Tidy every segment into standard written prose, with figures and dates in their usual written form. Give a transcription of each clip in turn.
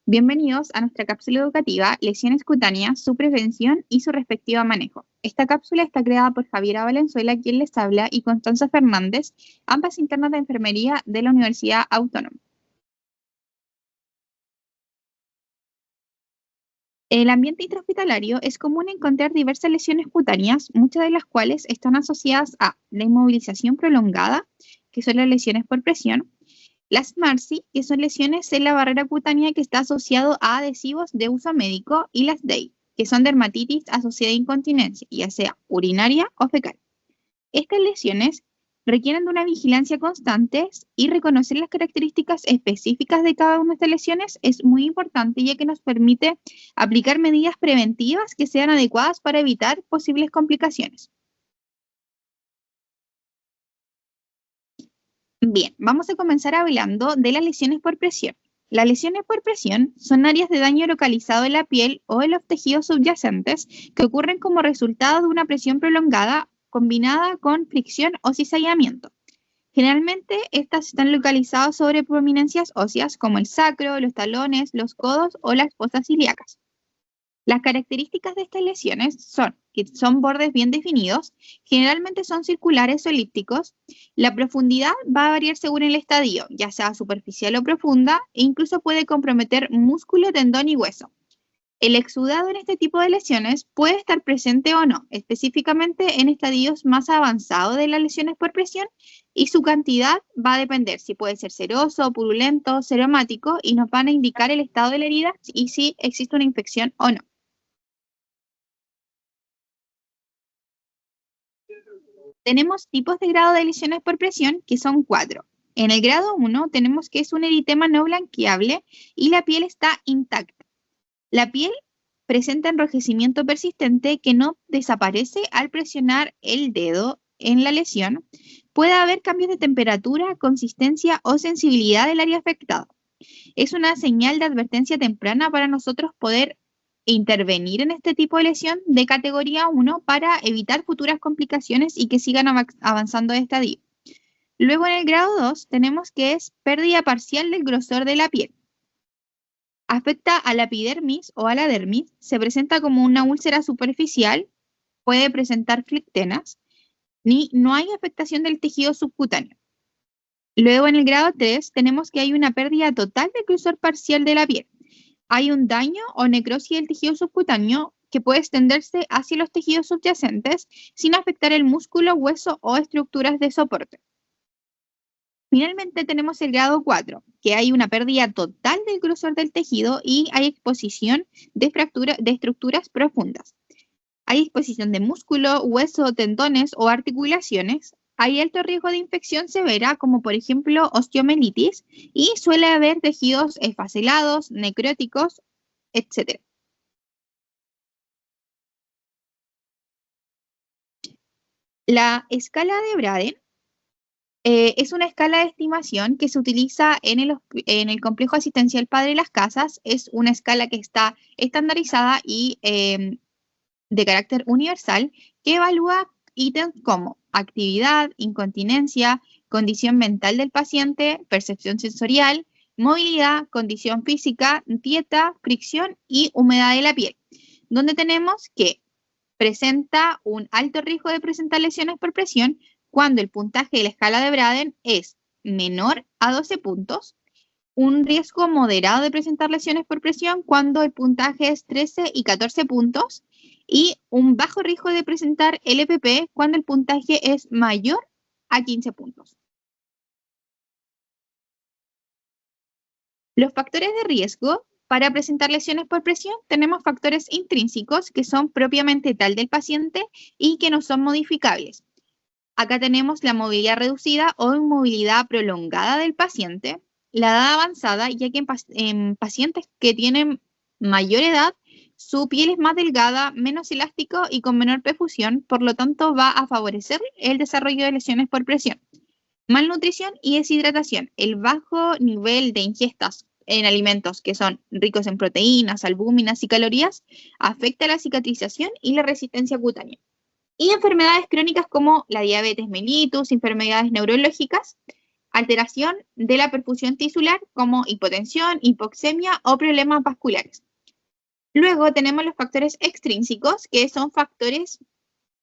Bienvenidos a nuestra cápsula educativa Lesiones cutáneas, su prevención y su respectivo manejo. Esta cápsula está creada por Javiera Valenzuela, quien les habla, y Constanza Fernández, ambas internas de enfermería de la Universidad Autónoma. En el ambiente intrahospitalario es común encontrar diversas lesiones cutáneas, muchas de las cuales están asociadas a la inmovilización prolongada, que son las lesiones por presión, las MARSI, que son lesiones en la barrera cutánea que está asociado a adhesivos de uso médico, y las DEI, que son dermatitis asociada a incontinencia, ya sea urinaria o fecal. Estas lesiones requieren de una vigilancia constante y reconocer las características específicas de cada una de estas lesiones es muy importante, ya que nos permite aplicar medidas preventivas que sean adecuadas para evitar posibles complicaciones. Bien, vamos a comenzar hablando de las lesiones por presión. Las lesiones por presión son áreas de daño localizado en la piel o en los tejidos subyacentes que ocurren como resultado de una presión prolongada combinada con fricción o cizallamiento. Generalmente, estas están localizadas sobre prominencias óseas como el sacro, los talones, los codos o las fosas ilíacas. Las características de estas lesiones son que son bordes bien definidos, generalmente son circulares o elípticos. La profundidad va a variar según el estadio, ya sea superficial o profunda, e incluso puede comprometer músculo, tendón y hueso. El exudado en este tipo de lesiones puede estar presente o no, específicamente en estadios más avanzados de las lesiones por presión, y su cantidad va a depender si puede ser seroso, purulento, seromático, y nos van a indicar el estado de la herida y si existe una infección o no. Tenemos tipos de grado de lesiones por presión que son 4. En el grado 1 tenemos que es un eritema no blanqueable y la piel está intacta. La piel presenta enrojecimiento persistente que no desaparece al presionar el dedo en la lesión. Puede haber cambios de temperatura, consistencia o sensibilidad del área afectada. Es una señal de advertencia temprana para nosotros poder intervenir en este tipo de lesión de categoría 1 para evitar futuras complicaciones y que sigan avanzando de estadio. Luego en el grado 2 tenemos que es pérdida parcial del grosor de la piel. Afecta a la epidermis o a la dermis, se presenta como una úlcera superficial, puede presentar flectenas, ni no hay afectación del tejido subcutáneo. Luego en el grado 3 tenemos que hay una pérdida total del grosor parcial de la piel. Hay un daño o necrosis del tejido subcutáneo que puede extenderse hacia los tejidos subyacentes sin afectar el músculo, hueso o estructuras de soporte. Finalmente tenemos el grado 4, que hay una pérdida total del grosor del tejido y hay exposición de estructuras profundas. Hay exposición de músculo, hueso, tendones o articulaciones. Hay alto riesgo de infección severa, como por ejemplo osteomielitis, y suele haber tejidos esfacelados, necróticos, etc. La escala de Braden es una escala de estimación que se utiliza en el complejo asistencial Padre Las Casas. Es una escala que está estandarizada y de carácter universal que evalúa ítems como actividad, incontinencia, condición mental del paciente, percepción sensorial, movilidad, condición física, dieta, fricción y humedad de la piel, donde tenemos que presenta un alto riesgo de presentar lesiones por presión cuando el puntaje de la escala de Braden es menor a 12 puntos, un riesgo moderado de presentar lesiones por presión cuando el puntaje es 13 y 14 puntos, y un bajo riesgo de presentar LPP cuando el puntaje es mayor a 15 puntos. Los factores de riesgo para presentar lesiones por presión tenemos factores intrínsecos que son propiamente tal del paciente y que no son modificables. Acá tenemos la movilidad reducida o inmovilidad prolongada del paciente, la edad avanzada, ya que en pacientes que tienen mayor edad, su piel es más delgada, menos elástico y con menor perfusión, por lo tanto va a favorecer el desarrollo de lesiones por presión. Malnutrición y deshidratación. El bajo nivel de ingestas en alimentos que son ricos en proteínas, albúminas y calorías afecta la cicatrización y la resistencia cutánea. Y enfermedades crónicas como la diabetes mellitus, enfermedades neurológicas, alteración de la perfusión tisular como hipotensión, hipoxemia o problemas vasculares. Luego tenemos los factores extrínsecos, que son factores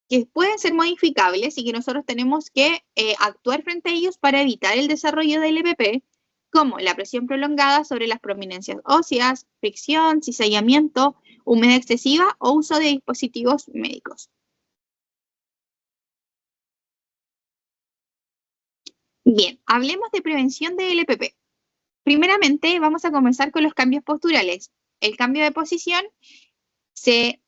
que pueden ser modificables y que nosotros tenemos que actuar frente a ellos para evitar el desarrollo del EPP, como la presión prolongada sobre las prominencias óseas, fricción, cizallamiento, humedad excesiva o uso de dispositivos médicos. Bien, hablemos de prevención del EPP. Primeramente, vamos a comenzar con los cambios posturales. El cambio de posición se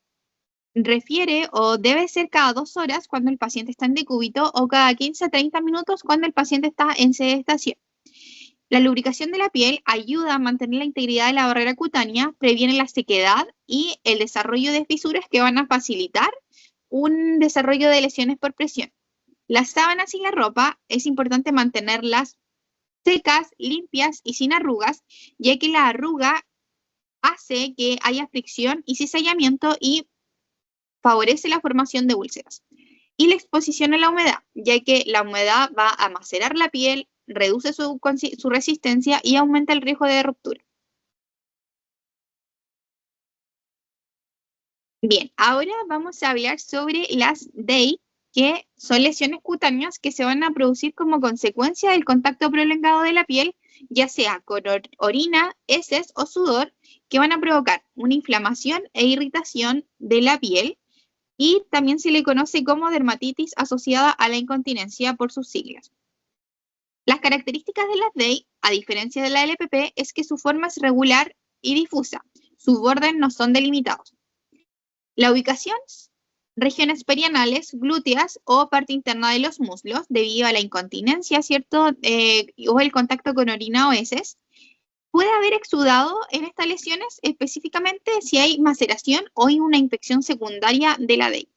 refiere o debe ser cada 2 horas cuando el paciente está en decúbito o cada 15 a 30 minutos cuando el paciente está en sedestación. La lubricación de la piel ayuda a mantener la integridad de la barrera cutánea, previene la sequedad y el desarrollo de fisuras que van a facilitar un desarrollo de lesiones por presión. Las sábanas y la ropa es importante mantenerlas secas, limpias y sin arrugas, ya que la arruga hace que haya fricción y cizallamiento y favorece la formación de úlceras. Y la exposición a la humedad, ya que la humedad va a macerar la piel, reduce su resistencia y aumenta el riesgo de ruptura. Bien, ahora vamos a hablar sobre las DEI, que son lesiones cutáneas que se van a producir como consecuencia del contacto prolongado de la piel, ya sea con orina, heces o sudor, que van a provocar una inflamación e irritación de la piel, y también se le conoce como dermatitis asociada a la incontinencia por sus siglas. Las características de las DEI, a diferencia de la LPP, es que su forma es regular y difusa. Sus bordes no son delimitados. La ubicación, regiones perianales, glúteas o parte interna de los muslos, debido a la incontinencia, ¿cierto? O el contacto con orina o heces. Puede haber exudado en estas lesiones, específicamente si hay maceración o hay una infección secundaria de la DEI.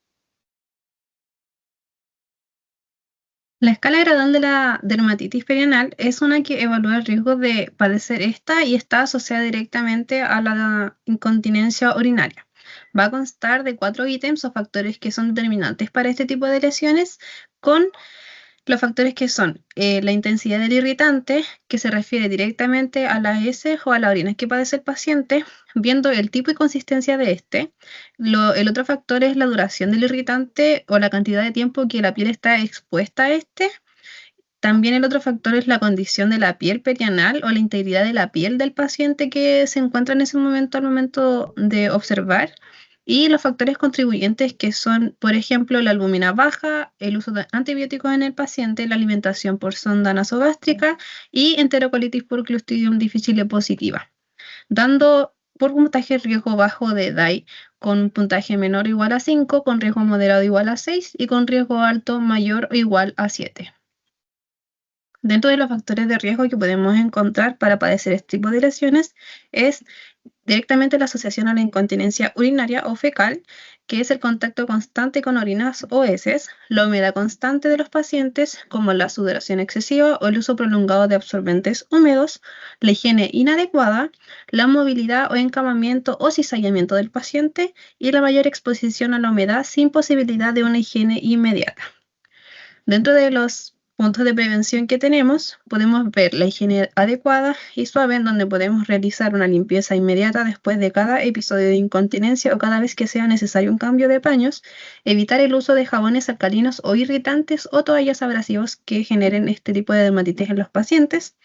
La escala gradual de la dermatitis perianal es una que evalúa el riesgo de padecer esta y está asociada directamente a la incontinencia urinaria. Va a constar de 4 ítems o factores que son determinantes para este tipo de lesiones, con los factores que son la intensidad del irritante, que se refiere directamente a las heces o a la orina que padece el paciente, viendo el tipo y consistencia de este. El otro factor es la duración del irritante o la cantidad de tiempo que la piel está expuesta a este. También el otro factor es la condición de la piel perianal o la integridad de la piel del paciente que se encuentra en ese momento al momento de observar. Y los factores contribuyentes que son, por ejemplo, la albúmina baja, el uso de antibióticos en el paciente, la alimentación por sonda nasogástrica y enterocolitis por Clostridium difficile positiva, dando por puntaje riesgo bajo de DAI, con un puntaje menor o igual a 5, con riesgo moderado igual a 6 y con riesgo alto mayor o igual a 7. Dentro de los factores de riesgo que podemos encontrar para padecer este tipo de lesiones es directamente la asociación a la incontinencia urinaria o fecal, que es el contacto constante con orinas o heces, la humedad constante de los pacientes, como la sudoración excesiva o el uso prolongado de absorbentes húmedos, la higiene inadecuada, la movilidad o encamamiento o cizallamiento del paciente y la mayor exposición a la humedad sin posibilidad de una higiene inmediata. Dentro de los puntos de prevención que tenemos, podemos ver la higiene adecuada y suave, en donde podemos realizar una limpieza inmediata después de cada episodio de incontinencia o cada vez que sea necesario un cambio de paños, evitar el uso de jabones alcalinos o irritantes o toallas abrasivas que generen este tipo de dermatitis en los pacientes.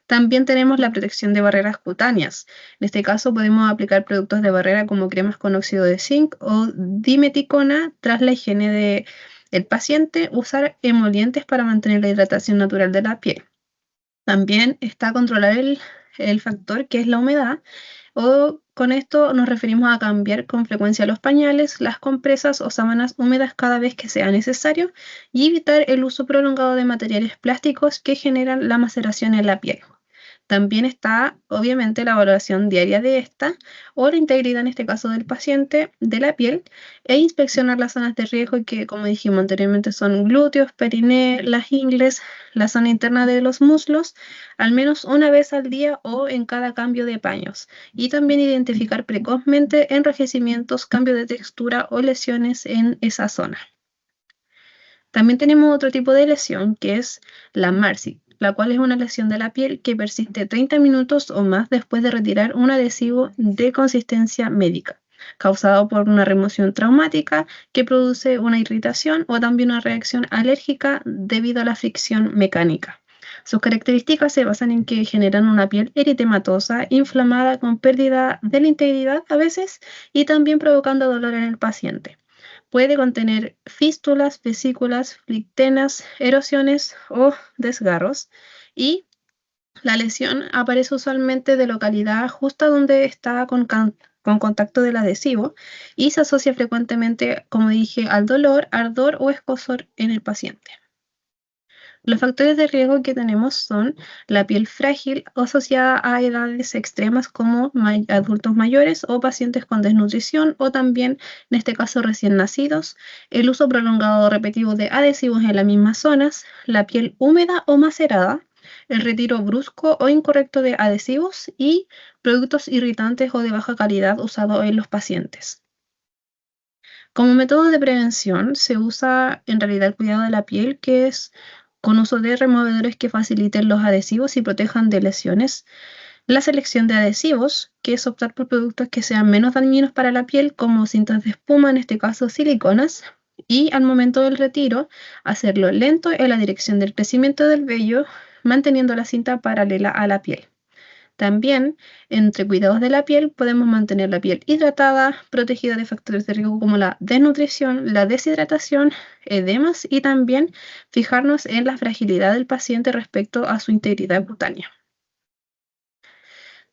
También tenemos la protección de barreras cutáneas. En este caso podemos aplicar productos de barrera como cremas con óxido de zinc o dimeticona tras la higiene del paciente, usar emolientes para mantener la hidratación natural de la piel. También está controlar el factor que es la humedad, o con esto nos referimos a cambiar con frecuencia los pañales, las compresas o sábanas húmedas cada vez que sea necesario y evitar el uso prolongado de materiales plásticos que generan la maceración en la piel. También está, obviamente, la valoración diaria de esta o la integridad, en este caso del paciente, de la piel, e inspeccionar las zonas de riesgo que, como dijimos anteriormente, son glúteos, periné, las ingles, la zona interna de los muslos, al menos una vez al día o en cada cambio de paños. Y también identificar precozmente enrojecimientos, cambio de textura o lesiones en esa zona. También tenemos otro tipo de lesión que es la MARSI, la cual es una lesión de la piel que persiste 30 minutos o más después de retirar un adhesivo de consistencia médica, causado por una remoción traumática que produce una irritación o también una reacción alérgica debido a la fricción mecánica. Sus características se basan en que generan una piel eritematosa, inflamada, con pérdida de la integridad a veces y también provocando dolor en el paciente. Puede contener fístulas, vesículas, flictenas, erosiones o desgarros y la lesión aparece usualmente de localidad justa donde está con contacto del adhesivo y se asocia frecuentemente, como dije, al dolor, ardor o escozor en el paciente. Los factores de riesgo que tenemos son la piel frágil asociada a edades extremas como adultos mayores o pacientes con desnutrición o también, en este caso, recién nacidos, el uso prolongado o repetitivo de adhesivos en las mismas zonas, la piel húmeda o macerada, el retiro brusco o incorrecto de adhesivos y productos irritantes o de baja calidad usados en los pacientes. Como método de prevención se usa en realidad el cuidado de la piel, que es con uso de removedores que faciliten los adhesivos y protejan de lesiones. La selección de adhesivos, que es optar por productos que sean menos dañinos para la piel, como cintas de espuma, en este caso siliconas, y al momento del retiro, hacerlo lento en la dirección del crecimiento del vello, manteniendo la cinta paralela a la piel. También, entre cuidados de la piel, podemos mantener la piel hidratada, protegida de factores de riesgo como la desnutrición, la deshidratación, edemas y también fijarnos en la fragilidad del paciente respecto a su integridad cutánea.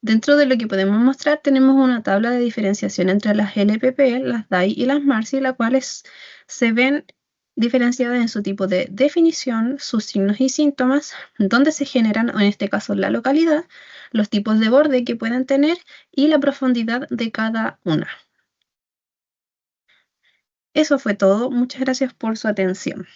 Dentro de lo que podemos mostrar tenemos una tabla de diferenciación entre las LPP, las DAI y las MARSI, las cuales se ven diferenciadas en su tipo de definición, sus signos y síntomas, dónde se generan, o en este caso la localidad, los tipos de borde que pueden tener y la profundidad de cada una. Eso fue todo. Muchas gracias por su atención.